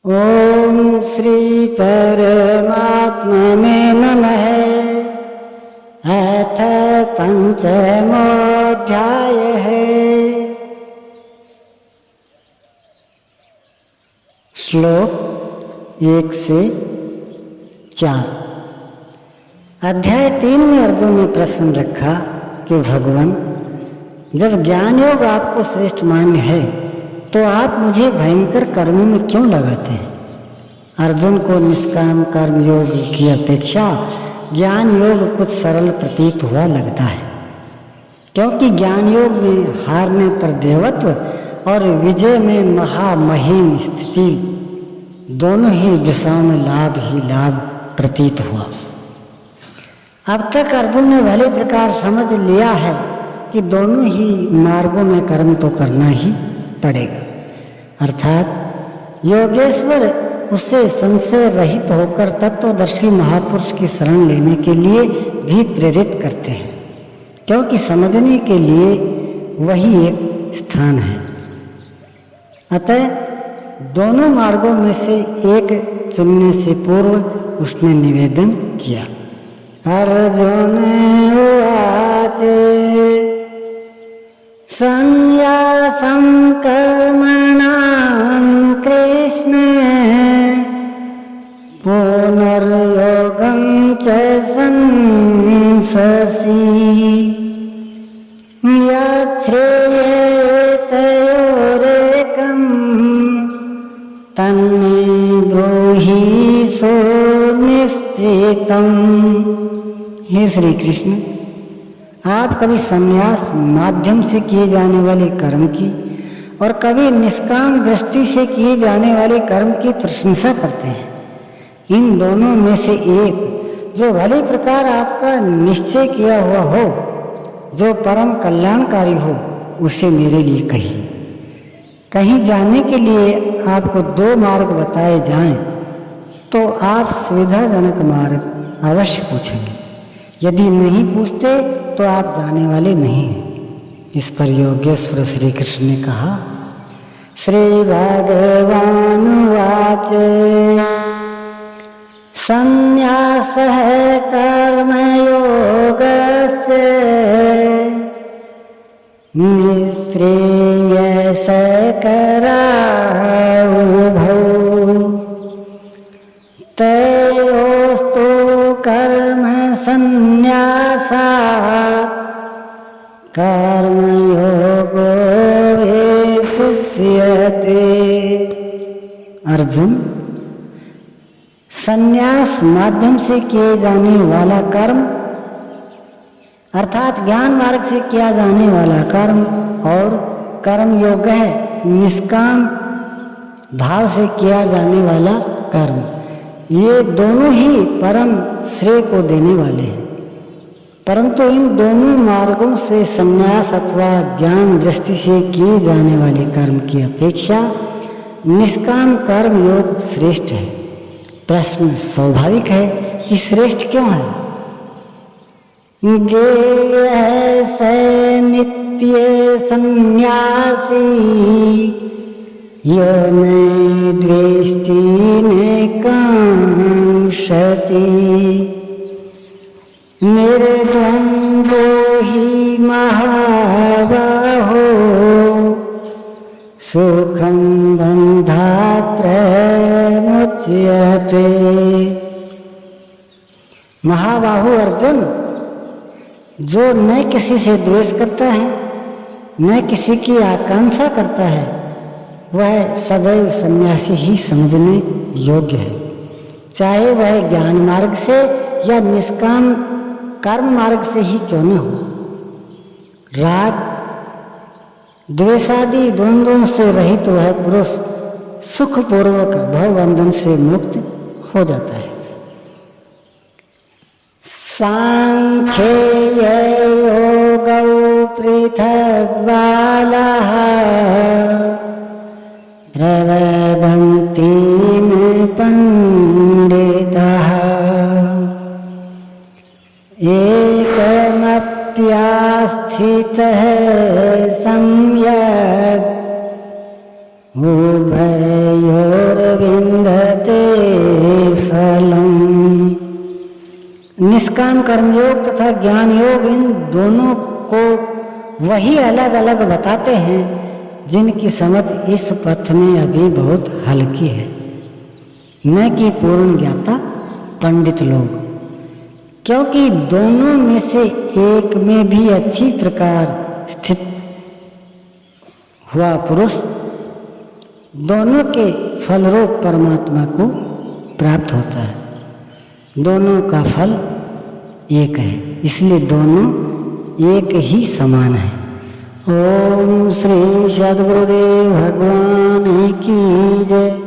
ओम श्री परमात्मने नमः। अथ पंचमोऽध्यायः। श्लोक 1 से 4। अध्याय 3 में अर्जुन ने प्रश्न रखा कि भगवान, जब ज्ञान योग आपको श्रेष्ठ मान्य है तो आप मुझे भयंकर कर्मों में क्यों लगाते हैं। अर्जुन को निष्काम कर्म योग की अपेक्षा ज्ञान योग कुछ सरल प्रतीत हुआ लगता है, क्योंकि ज्ञान योग में हारने पर देवत्व और विजय में महामहिम स्थिति दोनों ही दिशाओं में लाभ ही लाभ प्रतीत हुआ। अब तक अर्जुन ने भले प्रकार समझ लिया है कि दोनों ही मार्गों में कर्म तो करना ही पड़ेगा, अर्थात योगेश्वर उससे संशय रहित होकर तत्वदर्शी महापुरुष की शरण लेने के लिए भी प्रेरित करते हैं, क्योंकि समझने के लिए वही एक स्थान है। अतः दोनों मार्गों में से एक चुनने से पूर्व उसने निवेदन किया। अर्जुन उवाच संन्यासं कर्मणां कृष्ण पुनर्योगं च संससि यच्छ्रेयेतयोरेकं तन्मे ब्रूहि सुनिश्चितम्। हे श्री कृष्ण, आप कभी संन्यास माध्यम से किए जाने वाले कर्म की और कभी निष्काम दृष्टि से किए जाने वाले कर्म की प्रशंसा करते हैं। इन दोनों में से एक जो भली प्रकार आपका निश्चय किया हुआ हो, जो परम कल्याणकारी हो, उसे मेरे लिए कहिए। कहीं जाने के लिए आपको 2 मार्ग बताए जाएं तो आप सुविधाजनक मार्ग अवश्य पूछेंगे। यदि नहीं पूछते तो आप जाने वाले नहीं हैं। इस पर योगेश्वर श्री कृष्ण ने कहा। श्री भगवानुवाच संन्यासः कर्मयोगस्य निःश्रेयसकरावुभौ तयोस्तु कर्म संन्यासात् कर्मयोगो विशिष्यते। अर्जुन, संन्यास माध्यम से किए जाने वाला कर्म अर्थात ज्ञान मार्ग से किया जाने वाला कर्म और कर्म योग है निष्काम भाव से किया जाने वाला कर्म, ये दोनों ही परम श्रेय को देने वाले हैं। परंतु इन दोनों मार्गों से संन्यास अथवा ज्ञान दृष्टि से किए जाने वाले कर्म की अपेक्षा निष्काम कर्म योग श्रेष्ठ है। प्रश्न स्वाभाविक है कि श्रेष्ठ क्यों है। ज्ञेय स नित्य संन्यासी यो न द्वेष्टि न कांक्षति निर्द्वन्द्वो हि महाबाहो सुखं बन्धात् प्रमुच्यते। महाबाहु अर्जुन, जो न किसी से द्वेष करता है न किसी की आकांक्षा करता है, वह सदैव सन्यासी ही समझने योग्य है, चाहे वह ज्ञान मार्ग से या निष्काम कर्म मार्ग से ही क्यों न हो। राग द्वेषादि द्वंद्वों से रहित वह पुरुष सुखपूर्वक भवबंधन से मुक्त हो जाता है। सांख्ये योगौ पृथक् बालाः प्रवदन्ति न पंडिताः एकमप्यास्थितः सम्यक् उभयोर्विन्दते निष्काम कर्मयोग तथा ज्ञान योग, इन दोनों को वही अलग अलग बताते हैं जिनकी समझ इस पथ में अभी बहुत हल्की है, न कि पूर्ण ज्ञाता पंडित लोग। क्योंकि दोनों में से एक में भी अच्छी प्रकार स्थित हुआ पुरुष दोनों के फलरूप परमात्मा को प्राप्त होता है। दोनों का फल एक है, इसलिए दोनों एक ही समान है। ओम श्री सद्गुरुदेव भगवान की जय।